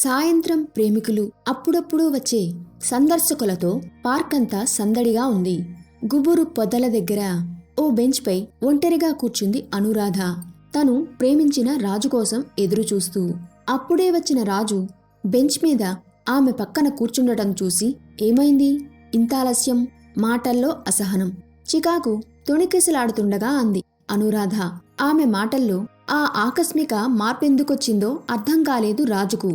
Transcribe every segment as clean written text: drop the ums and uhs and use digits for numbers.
సాయంత్రం ప్రేమికులు అప్పుడప్పుడు వచ్చే సందర్శకులతో పార్క్ అంతా సందడిగా ఉంది. గుబురు పొదల దగ్గర ఓ బెంచ్పై ఒంటరిగా కూర్చుంది అనురాధ. తను ప్రేమించిన రాజు కోసం ఎదురుచూస్తూ. అప్పుడే వచ్చిన రాజు బెంచ్ మీద ఆమె పక్కన కూర్చుండటం చూసి ఏమైంది ఇంత ఆలస్యం? మాటల్లో అసహనం, చికాకు తొణికిసలాడుతుండగా అంది అనురాధ. ఆమె మాటల్లో ఆ ఆకస్మిక మార్పెందుకొచ్చిందో అర్థం కాలేదు రాజుకు.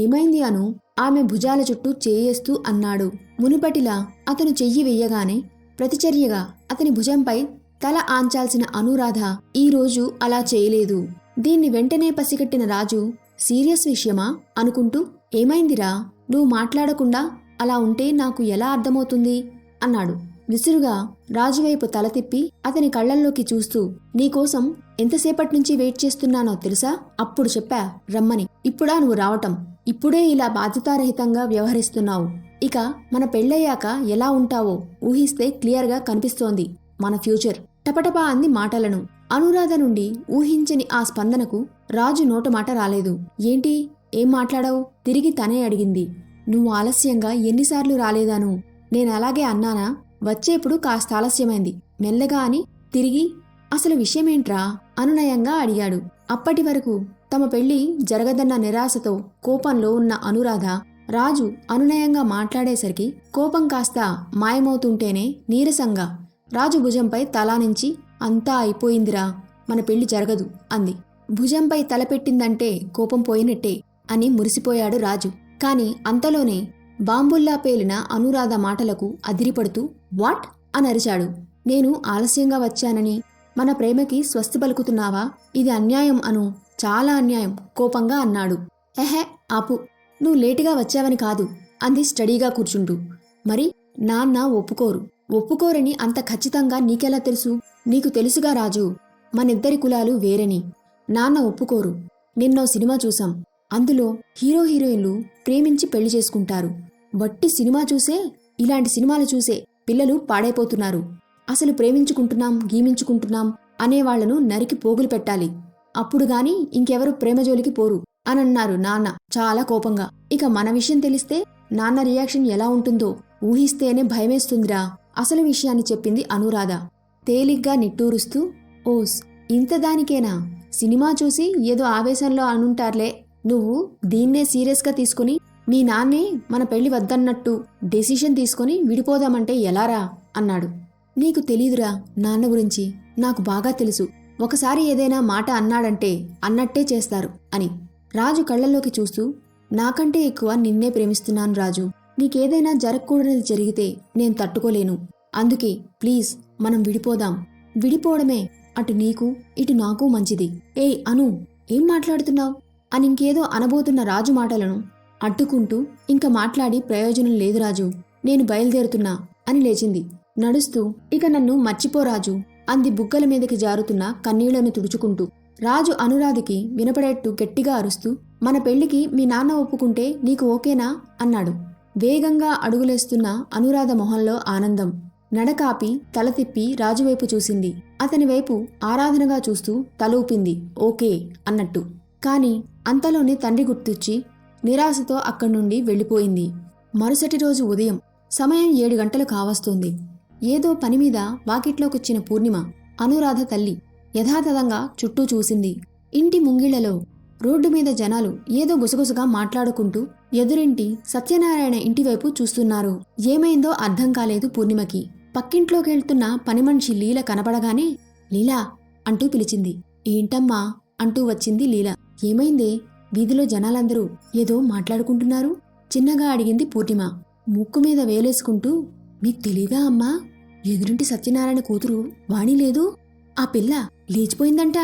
ఏమైంది అను? ఆమె భుజాల చుట్టూ చేయేస్తూ అన్నాడు. మునుపటిలా అతను చెయ్యి వెయ్యగానే ప్రతిచర్యగా అతని భుజంపై తల ఆంచాల్సిన అనురాధ ఈరోజు అలా చేయలేదు. దీన్ని వెంటనే పసిగట్టిన రాజు సీరియస్ విషయమా అనుకుంటూ, ఏమైందిరా, నువ్వు మాట్లాడకుండా అలా ఉంటే నాకు ఎలా అర్థమవుతుంది అన్నాడు. విసురుగా రాజువైపు తల తిప్పి అతని కళ్లల్లోకి చూస్తూ, నీకోసం ఎంతసేపట్నుంచి వెయిట్ చేస్తున్నానో తెలుసా? అప్పుడు చెప్పా రమ్మని. ఇప్పుడా నువ్వు రావటం? ఇప్పుడే ఇలా బాధ్యతారహితంగా వ్యవహరిస్తున్నావు. ఇక మన పెళ్ళయ్యాక ఎలా ఉంటావో ఊహిస్తే క్లియర్గా కనిపిస్తోంది మన ఫ్యూచర్. టపటపా అంది మాటలను. అనురాధ నుండి ఊహించని ఆ స్పందనకు రాజు నోటమాట రాలేదు. ఏంటి, ఏం మాట్లాడావు? తిరిగి తనే అడిగింది. నువ్వు ఆలస్యంగా ఎన్నిసార్లు రాలేదాను? నేనలాగే అన్నానా? వచ్చేప్పుడు కాస్త ఆలస్యమైంది మెల్లగా అని తిరిగి. అసలు విషయమేంట్రా అనునయంగా అడిగాడు. అప్పటి వరకు తమ పెళ్లి జరగదన్న నిరాశతో కోపంలో ఉన్న అనురాధ రాజు అనునయంగా మాట్లాడేసరికి కోపం కాస్త మాయమవుతుంటేనే నీరసంగా రాజు భుజంపై తలానించి, అంతా అయిపోయిందిరా, మన పెళ్లి జరగదు అంది. భుజంపై తలపెట్టిందంటే కోపం పోయినట్టే అని మురిసిపోయాడు రాజు. కాని అంతలోనే బాంబుల్లా పేలిన అనురాధ మాటలకు అదిరిపడుతూ వాట్ అని అరిచాడు. నేను ఆలస్యంగా వచ్చానని మన ప్రేమకి స్వస్తి పలుకుతున్నావా? ఇది అన్యాయం అను, చాలా అన్యాయం కోపంగా అన్నాడు. ఎహే ఆపు, నువ్వు లేటుగా వచ్చావని కాదు అంది స్టడీగా కూర్చుంటూ. మరి నాన్న ఒప్పుకోరని అంత ఖచ్చితంగా నీకెలా తెలుసు? నీకు తెలుసుగా రాజు, మనిద్దరి కులాలు వేరని. నాన్న ఒప్పుకోరు. నిన్నో సినిమా చూసాం, అందులో హీరో హీరోయిన్లు ప్రేమించి పెళ్లి చేసుకుంటారు. వట్టి సినిమా చూసే, ఇలాంటి సినిమాలు చూసే పిల్లలు పాడైపోతున్నారు. అసలు ప్రేమించుకుంటున్నాం గీమించుకుంటున్నాం అనేవాళ్లను నరికి పోగులు పెట్టాలి. అప్పుడు గాని ఇంకెవరు ప్రేమజోలికి పోరు అనన్నారు నాన్న చాలా కోపంగా. ఇక మన విషయం తెలిస్తే నాన్న రియాక్షన్ ఎలా ఉంటుందో ఊహిస్తేనే భయమేస్తుందిరా అసలు విషయాన్ని చెప్పింది అనురాధ తేలిగ్గా నిట్టూరుస్తూ. ఓస్, ఇంతదానికేనా? సినిమా చూసి ఏదో ఆవేశంలో అనుంటారులే. నువ్వు దీన్నే సీరియస్గా తీసుకుని మీ నాన్నే మన పెళ్లి వద్దన్నట్టు డెసిషన్ తీసుకుని విడిపోదామంటే ఎలారా అన్నాడు. నీకు తెలీదురా నాన్న గురించి, నాకు బాగా తెలుసు. ఒకసారి ఏదైనా మాట అన్నాడంటే అన్నట్టే చేస్తారు అని. రాజు కళ్లల్లోకి చూస్తూ, నాకంటే ఎక్కువ నిన్నే ప్రేమిస్తున్నాను రాజు. నీకేదైనా జరగకూడనిది జరిగితే నేను తట్టుకోలేను. అందుకే ప్లీజ్ మనం విడిపోదాం. విడిపోవడమే అటు నీకు ఇటు నాకు మంచిది. ఏయ్ అను, ఏం మాట్లాడుతున్నావు అని ఇంకేదో అనబోతున్న రాజు మాటలను అడ్డుకుంటూ, ఇంక మాట్లాడి ప్రయోజనం లేదు రాజు, నేను బయలుదేరుతున్నా అని లేచింది. నడుస్తూ, ఇక నన్ను మర్చిపోరాజు అంది బుగ్గల మీదకి జారుతున్న కన్నీళ్లను తుడుచుకుంటూ. రాజు అనురాధకి వినపడేట్టు గట్టిగా అరుస్తూ, మన పెళ్లికి మీ నాన్న ఒప్పుకుంటే నీకు ఓకేనా అన్నాడు. వేగంగా అడుగులేస్తున్న అనురాధ మొహంలో ఆనందం. నడకాపి తల తిప్పి రాజువైపు చూసింది. అతని వైపు ఆరాధనగా చూస్తూ తలూపింది ఓకే అన్నట్టు. కాని అంతలోనే తండ్రి గుర్తొచ్చి నిరాశతో అక్కడి నుండి వెళ్ళిపోయింది. మరుసటి రోజు ఉదయం సమయం 7 గంటలు కావస్తోంది. ఏదో పనిమీద వాకిట్లోకొచ్చిన పూర్ణిమ అనురాధ తల్లి యథాతథంగా చుట్టూ చూసింది. ఇంటి ముంగిళ్లలో రోడ్డు మీద జనాలు ఏదో గుసగుసగా మాట్లాడుకుంటూ ఎదురింటి సత్యనారాయణ ఇంటివైపు చూస్తున్నారు. ఏమైందో అర్థం కాలేదు పూర్ణిమకి. పక్కింట్లోకెళ్తున్న పనిమనిషి లీల కనపడగానే లీలా అంటూ పిలిచింది. ఏంటమ్మా అంటూ వచ్చింది లీల. ఏమైందే, వీధిలో జనాలందరూ ఏదో మాట్లాడుకుంటున్నారు చిన్నగా అడిగింది పూర్ణిమ ముక్కు మీద వేలేసుకుంటూ. మీకు తెలీదా అమ్మా, ఎదురింటి సత్యనారాయణ కూతురు వాణి లేదు, ఆ పిల్ల లేచిపోయిందంట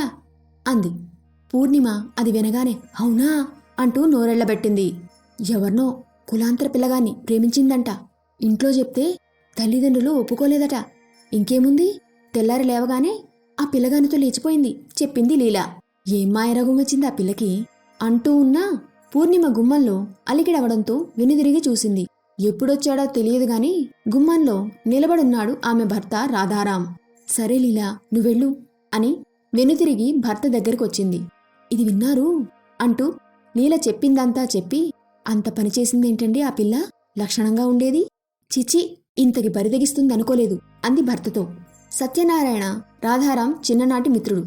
అంది. పూర్ణిమ అది వినగానే అవునా అంటూ నోరెళ్లబెట్టింది. ఎవరినో కులాంతర పిల్లగాన్ని ప్రేమించిందంట. ఇంట్లో చెప్తే తల్లిదండ్రులు ఒప్పుకోలేదట. ఇంకేముంది, తెల్లారి లేవగానే ఆ పిల్లగానితో లేచిపోయింది చెప్పింది లీల. ఏం మాయరగం వచ్చింది ఆ పిల్లకి అంటూ ఉన్నా పూర్ణిమ గుమ్మంలో అలికిడవడంతో వెనుదిరిగి చూసింది. ఎప్పుడొచ్చాడో తెలియదు గాని గుమ్మంలో నిలబడున్నాడు ఆమె భర్త రాధారాం. సరే లీలా, నువ్వెళ్ళు అని వెనుతిరిగి భర్త దగ్గరకొచ్చింది. ఇది విన్నారు అంటూ లీల చెప్పిందంతా చెప్పి అంత పని చేసిందేంటండి ఆ పిల్ల? లక్షణంగా ఉండేది. చిచి, ఇంతకి బరిదెగిస్తుందనుకోలేదు అంది భర్తతో. సత్యనారాయణ రాధారాం చిన్ననాటి మిత్రుడు.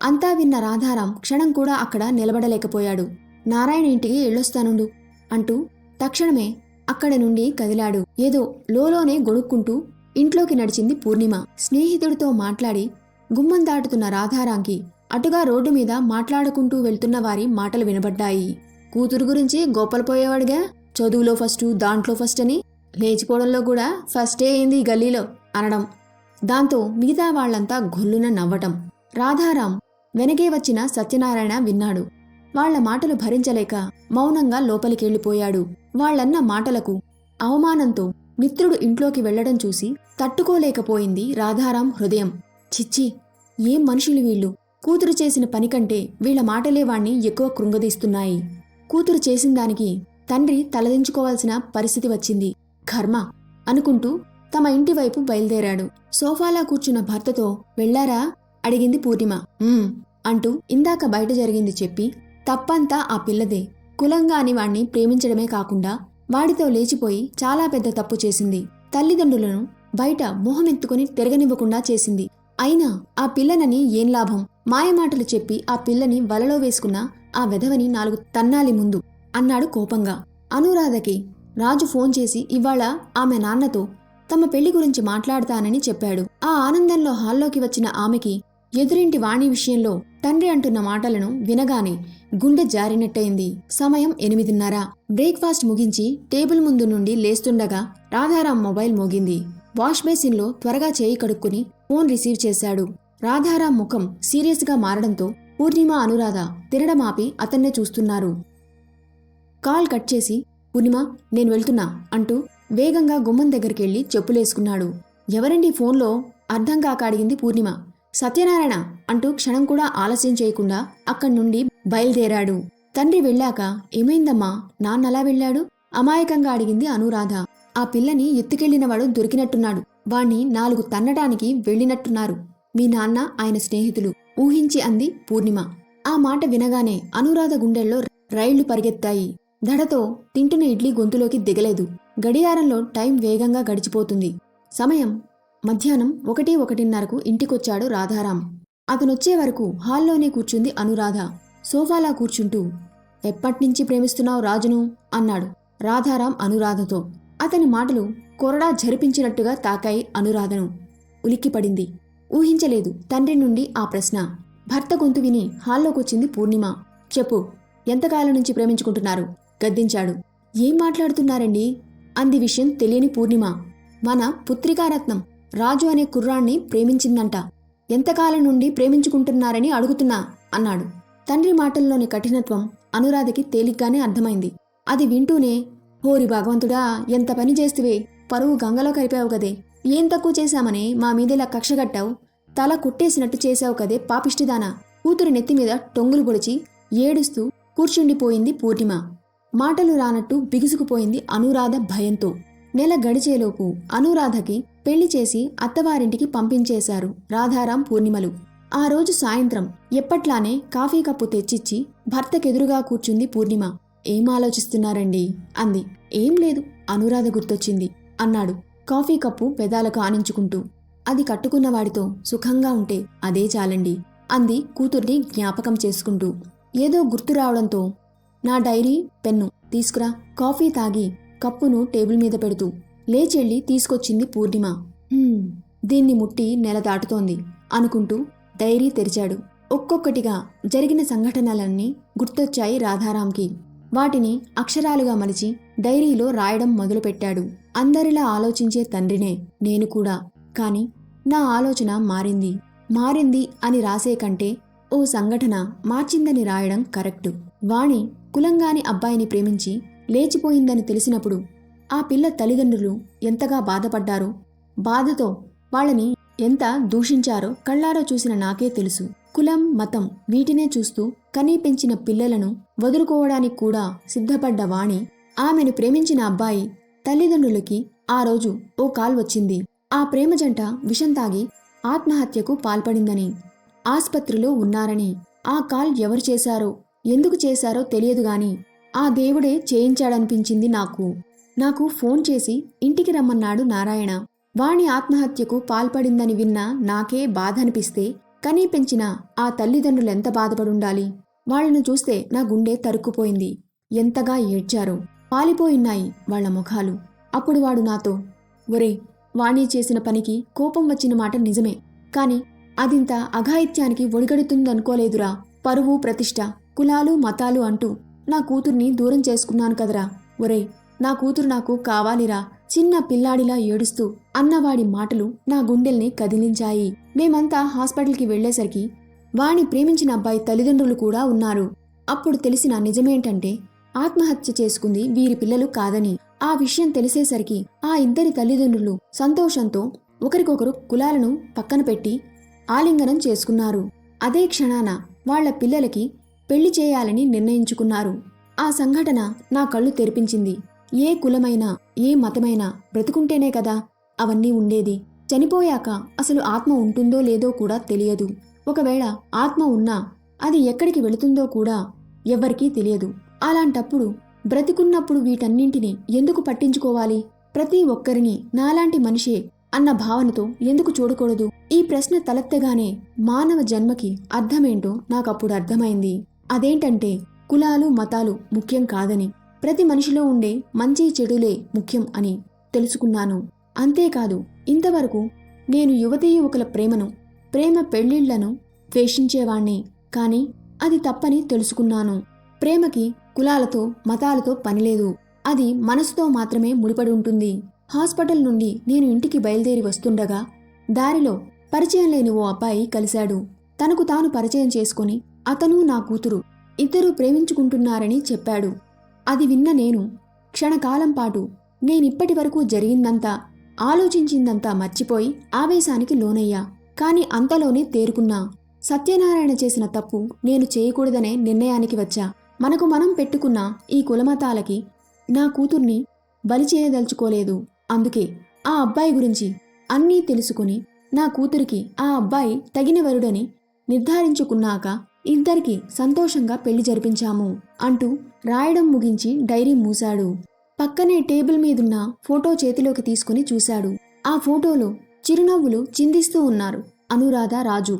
అంతా విన్న రాధారాం క్షణం కూడా అక్కడ నిలబడలేకపోయాడు. నారాయణ ఇంటికి ఎళ్ళొస్తానుండు అంటూ తక్షణమే అక్కడి నుండి కదిలాడు. ఏదో లోలోనే గొణుక్కుంటూ ఇంట్లోకి నడిచింది పూర్ణిమ. స్నేహితుడితో మాట్లాడి గుమ్మం దాటుతున్న రాధారాంకి అటుగా రోడ్డు మీద మాట్లాడుకుంటూ వెళ్తున్న వారి మాటలు వినబడ్డాయి. కూతురు గురించి గోపలపోయేవాడుగా, చదువులో ఫస్టు, దాంట్లో ఫస్ట్ అని, లేచిపోవడంలో కూడా ఫస్టే అయింది ఈ గల్లీలో అనడం. దాంతో మిగతా వాళ్లంతా గొల్లున నవ్వటం. రాధారాం వెనకే వచ్చిన సత్యనారాయణ విన్నాడు. వాళ్ల మాటలు భరించలేక మౌనంగా లోపలికెళ్ళిపోయాడు. వాళ్లన్న మాటలకు అవమానంతో మిత్రుడు ఇంట్లోకి వెళ్లడం చూసి తట్టుకోలేకపోయింది రాధారాం హృదయం. చిచ్చి, ఏం మనుషులు వీళ్ళు! కూతురు చేసిన పని కంటే వీళ్ల మాటలే వాణ్ణి ఎక్కువ కృంగదీస్తున్నాయి. కూతురు చేసిందానికి తండ్రి తలదించుకోవాల్సిన పరిస్థితి వచ్చింది. కర్మ అనుకుంటూ తమ ఇంటివైపు బయలుదేరాడు. సోఫాలా కూర్చున్న భర్తతో వెళ్లారా అడిగింది పూర్ణిమ. అంటూ ఇందాక బయట జరిగింది చెప్పి, తప్పంతా ఆ పిల్లదే, కులంగాని వాణ్ణి ప్రేమించడమే కాకుండా వాడితో లేచిపోయి చాలా పెద్ద తప్పు చేసింది. తల్లిదండ్రులను బయట మొహమెత్తుకుని తిరగనివ్వకుండా చేసింది. అయినా ఆ పిల్లనని ఏం లాభం? మాయమాటలు చెప్పి ఆ పిల్లని వలలో వేసుకున్న ఆ వెధవని 4 తన్నాలి ముందు అన్నాడు కోపంగా. అనురాధకి రాజు ఫోన్ చేసి ఇవాళ ఆమె నాన్నతో తమ పెళ్లి గురించి మాట్లాడతానని చెప్పాడు. ఆ ఆనందంలో హాల్లోకి వచ్చిన ఆమెకి ఎదురింటి వాణి విషయంలో తండ్రి అంటున్న మాటలను వినగానే గుండె జారినట్టయింది. సమయం 8:30. బ్రేక్ఫాస్ట్ ముగించి టేబుల్ ముందు నుండి లేస్తుండగా రాధారాం మొబైల్ మోగింది. వాష్ బేసిన్లో త్వరగా చేయి కడుక్కుని ఫోన్ రిసీవ్ చేశాడు. రాధారాం ముఖం సీరియస్గా మారడంతో పూర్ణిమ, అనురాధ తినడమాపి అతన్నే చూస్తున్నారు. కాల్ కట్ చేసి, పూర్ణిమ నేను వెళ్తున్నా అంటూ వేగంగా గుమ్మం దగ్గరికెళ్లి చెప్పులేసుకున్నాడు. ఎవరండి ఫోన్లో అర్థం కాక అడిగింది పూర్ణిమ. సత్యనారాయణ అంటూ క్షణం కూడా ఆలస్యం చేయకుండా అక్కడి నుండి బయలుదేరాడు. తండ్రి వెళ్ళాక ఏమైందమ్మా, నాన్నలా వెళ్ళాడు అమాయకంగా అడిగింది అనురాధ. ఆ పిల్లని ఎత్తుకెళ్లినవాడు దొరికినట్టున్నాడు. వాణ్ణి 4 తన్నడానికి వెళ్ళినట్టున్నారు మీ నాన్న, ఆయన స్నేహితులు ఊహించి అంది పూర్ణిమ. ఆ మాట వినగానే అనురాధ గుండెల్లో రైళ్లు పరిగెత్తాయి. దడతో తింటున్న ఇడ్లీ గొంతులోకి దిగలేదు. గడియారంలో టైం వేగంగా గడిచిపోతుంది. సమయం మధ్యాహ్నం 1:30కు ఇంటికొచ్చాడు రాధారాం. అతనొచ్చే వరకు హాల్లోనే కూర్చుంది అనురాధ. సోఫాలా కూర్చుంటూ ఎప్పట్నుంచి ప్రేమిస్తున్నావు రాజును అన్నాడు రాధారాం అనురాధతో. అతని మాటలు కొరడా జరిపించినట్టుగా తాకాయి అనురాధను. ఉలిక్కిపడింది. ఊహించలేదు తండ్రి నుండి ఆ ప్రశ్న. భర్త గొంతు విని హాల్లోకొచ్చింది పూర్ణిమ. చెప్పు, ఎంతకాలం నుంచి ప్రేమించుకుంటున్నారు గద్దించాడు. ఏం మాట్లాడుతున్నారండి అంది విషయం తెలియని పూర్ణిమ. మన పుత్రికారత్నం రాజు అనే కుర్రాణ్ణి ప్రేమించిందంట. ఎంతకాలం నుండి ప్రేమించుకుంటున్నారని అడుగుతున్నా అన్నాడు. తండ్రి మాటల్లోని కఠినత్వం అనురాధకి తేలిగ్గానే అర్థమైంది. అది వింటూనే, హోరి భగవంతుడా, ఎంత పని చేస్తువే, పరువు గంగలో కలిపావు కదే, ఏం తక్కువ చేశామని మా మీదిలా కక్షగట్టావు, తల కుట్టేసినట్టు చేశావు కదే పాపిష్టిదానా. కూతురు నెత్తిమీద టొంగులు పొడిచి ఏడుస్తూ కూర్చుండిపోయింది పూర్ణిమ. మాటలు రానట్టు బిగుసుకుపోయింది అనురాధ భయంతో. నెల గడిచేలోపు అనురాధకి పెళ్లి చేసి అత్తవారింటికి పంపించేశారు రాధారాం, పూర్ణిమలు. ఆ రోజు సాయంత్రం ఎప్పట్లానే కాఫీ కప్పు తెచ్చిచ్చి భర్తకెదురుగా కూర్చుంది పూర్ణిమ. ఏం ఆలోచిస్తున్నారండి అంది. ఏం లేదు, అనురాధ గుర్తొచ్చింది అన్నాడు కాఫీ కప్పు పెదాలకు ఆనించుకుంటూ. అది కట్టుకున్నవాడితో సుఖంగా ఉంటే అదే చాలండి అంది కూతుర్ని జ్ఞాపకం చేసుకుంటూ. ఏదో గుర్తు రావడంతో, నా డైరీ, పెన్ను తీసుకురా కాఫీ తాగి కప్పును టేబుల్ మీద పెడుతూ లేచెళ్ళి తీసుకొచ్చింది పూర్ణిమ. దీన్ని ముట్టి నెల దాటుతోంది అనుకుంటూ డైరీ తెరిచాడు. ఒక్కొక్కటిగా జరిగిన సంఘటనలన్నీ గుర్తొచ్చాయి రాధారాంకి. వాటిని అక్షరాలుగా మలిచి డైరీలో రాయడం మొదలుపెట్టాడు. అందరిలా ఆలోచించే తండ్రినే నేను కూడా, కాని నా ఆలోచన మారింది అని రాసే కంటే ఓ సంఘటన మార్చిందని రాయడం కరెక్టు. వాణి కులంగాని అబ్బాయిని ప్రేమించి లేచిపోయిందని తెలిసినప్పుడు ఆ పిల్ల తల్లిదండ్రులు ఎంతగా బాధపడ్డారో, బాధతో వాళ్ళని ఎంత దూషించారో కళ్ళారో చూసిన నాకే తెలుసు. కులం, మతం వీటినే చూస్తూ కనీ పెంచిన పిల్లలను వదులుకోవడానికి కూడా సిద్ధపడ్డ వాణి, ఆమెను ప్రేమించిన అబ్బాయి తల్లిదండ్రులకి ఆ రోజు ఓ కాల్ వచ్చింది. ఆ ప్రేమ జంట విషం తాగి ఆత్మహత్యకు పాల్పడిందని, ఆస్పత్రిలో ఉన్నారని. ఆ కాల్ ఎవరు చేశారో, ఎందుకు చేశారో తెలియదుగాని ఆ దేవుడే చేయించాడనిపించింది నాకు ఫోన్ చేసి ఇంటికి రమ్మన్నాడు నారాయణ. వాణి ఆత్మహత్యకు పాల్పడిందని విన్నా నాకే బాధ అనిపిస్తే కనీ పెంచిన ఆ తల్లిదండ్రులెంత బాధపడుండాలి. వాళ్లను చూస్తే నా గుండె తరుక్కుపోయింది. ఎంతగా ఏడ్చారో, పాలిపోయిన్నాయి వాళ్ల ముఖాలు. అప్పుడు వాడు నాతో, ఒరే, వాణి చేసిన పనికి కోపం వచ్చిన మాట నిజమే, కాని అదింత అఘాయిత్యానికి ఒడిగడుతుందనుకోలేదురా. పరువు, ప్రతిష్ట, కులాలు, మతాలు అంటూ నా కూతుర్ని దూరం చేసుకున్నాను కదరా. ఒరే, నా కూతురు నాకు కావాలిరా, చిన్న పిల్లాడిలా ఏడుస్తూ అన్నవాడి మాటలు నా గుండెల్ని కదిలించాయి. మేమంతా హాస్పిటల్కి వెళ్లేసరికి వాణి ప్రేమించిన అబ్బాయి తల్లిదండ్రులు కూడా ఉన్నారు. అప్పుడు తెలిసిన నిజమేంటంటే ఆత్మహత్య చేసుకుంది వీరి పిల్లలు కాదని. ఆ విషయం తెలిసేసరికి ఆ ఇద్దరి తల్లిదండ్రులు సంతోషంతో ఒకరికొకరు కులాలను పక్కన పెట్టి ఆలింగనం చేసుకున్నారు. అదే క్షణాన వాళ్ల పిల్లలకి పెళ్లి చేయాలని నిర్ణయించుకున్నారు. ఆ సంఘటన నా కళ్ళు తెరిపించింది. ఏ కులమైనా, ఏ మతమైనా బ్రతుకుంటేనే కదా అవన్నీ ఉండేది. చనిపోయాక అసలు ఆత్మ ఉంటుందో లేదో కూడా తెలియదు. ఒకవేళ ఆత్మ ఉన్నా అది ఎక్కడికి వెళుతుందో కూడా ఎవ్వరికీ తెలియదు. అలాంటప్పుడు బ్రతికున్నప్పుడు వీటన్నింటినీ ఎందుకు పట్టించుకోవాలి? ప్రతి ఒక్కరిని నాలాంటి మనిషే అన్న భావనతో ఎందుకు చూడకూడదు? ఈ ప్రశ్న తలెత్తగానే మానవ జన్మకి అర్థమేంటో నాకప్పుడు అర్థమైంది. అదేంటంటే కులాలు, మతాలు ముఖ్యం కాదని, ప్రతి మనిషిలో ఉండే మంచి చెడులే ముఖ్యం అని తెలుసుకున్నాను. అంతేకాదు, ఇంతవరకు నేను యువతీ యువకుల ప్రేమ పెళ్లిళ్లను ద్వేషించేవాణ్ణి. కాని అది తప్పని తెలుసుకున్నాను. ప్రేమకి కులాలతో, మతాలతో పనిలేదు. అది మనసుతో మాత్రమే ముడిపడి ఉంటుంది. హాస్పిటల్ నుండి నేను ఇంటికి బయలుదేరి వస్తుండగా దారిలో పరిచయం లేని ఓ అబ్బాయి కలిశాడు. తనకు తాను పరిచయం చేసుకుని అతను, నా కూతురు ఇద్దరూ ప్రేమించుకుంటున్నారని చెప్పాడు. అది విన్న నేను క్షణకాలం పాటు నేనిప్పటి వరకు జరిగిందంతా, ఆలోచించిందంతా మర్చిపోయి ఆవేశానికి లోనయ్యా. కాని అంతలోనే తేరుకున్నా. సత్యనారాయణ చేసిన తప్పు నేను చేయకూడదనే నిర్ణయానికి వచ్చా. మనకు మనం పెట్టుకున్న ఈ కులమతాలకి నా కూతుర్ని బలి చేయదలుచుకోలేదు. అందుకే ఆ అబ్బాయి గురించి అన్నీ తెలుసుకుని నా కూతురికి ఆ అబ్బాయి తగినవరుడని నిర్ధారించుకున్నాక ఇద్దరికి సంతోషంగా పెళ్లి జరిపించాము అంటూ రాయడం ముగించి డైరీ మూశాడు. పక్కనే టేబుల్ మీదున్న ఫోటో చేతిలోకి తీసుకుని చూశాడు. ఆ ఫోటోలో చిరునవ్వులు చిందిస్తూ ఉన్నారు అనురాధ, రాజు.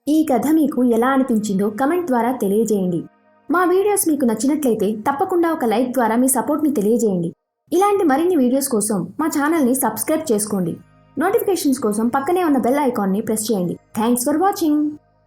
ఈ కథ మీకు ఎలా అనిపించిందో కమెంట్ ద్వారా తెలియజేయండి. మా వీడియోస్ మీకు నచ్చినట్లయితే తప్పకుండా ఒక లైక్ ద్వారా మీ సపోర్ట్ని తెలియజేయండి. ఇలాంటి మరిన్ని వీడియోస్ కోసం మా ఛానల్ని సబ్స్క్రైబ్ చేసుకోండి. నోటిఫికేషన్స్ కోసం పక్కనే ఉన్న బెల్ ఐకాన్ని ప్రెస్ చేయండి. Thanks for watching.